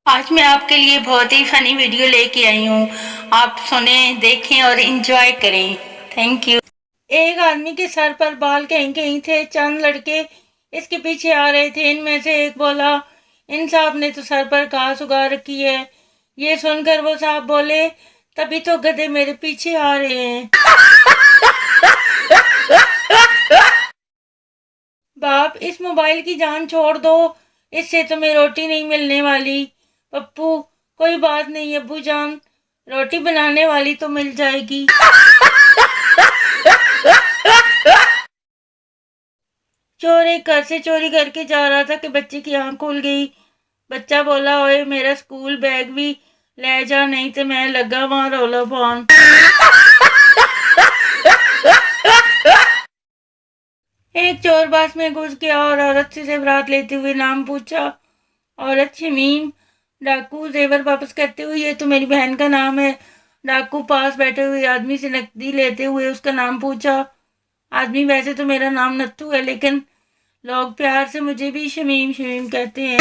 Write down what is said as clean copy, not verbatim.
आज मैं आपके लिए बहुत ही फनी वीडियो लेके आई हूँ। आप सुने, देखें और एंजॉय करें। Thank you. एक आदमी के सर पर बाल कहीं कहीं थे। चंद लड़के इसके पीछे आ रहे थे। इनमें से एक बोला, इन साहब ने तो सर पर घास उगा रखी है। ये सुनकर वो साहब बोले, तभी तो गधे मेरे पीछे आ रहे हैं। बाप, इस मोबाइल की जान छोड़ दो, इससे तुम्हें रोटी नहीं मिलने वाली। पप्पू, कोई बात नहीं अब्बू जान, रोटी बनाने वाली तो मिल जाएगी। चोर एक घर से चोरी करके जा रहा था कि बच्चे की आंख खुल गई। बच्चा बोला, ओए मेरा स्कूल बैग भी ले जा, नहीं तो मैं लगा वहां रोला पान। एक चोर बस में घुस गया और औरत से जेवरात लेते हुए नाम पूछा। औरत शमीम। डाकू जेवर वापस करते हुए, ये तो मेरी बहन का नाम है। डाकू पास बैठे हुए आदमी से नकदी लेते हुए उसका नाम पूछा। आदमी, वैसे तो मेरा नाम नत्थू है, लेकिन लोग प्यार से मुझे भी शमीम शमीम कहते हैं।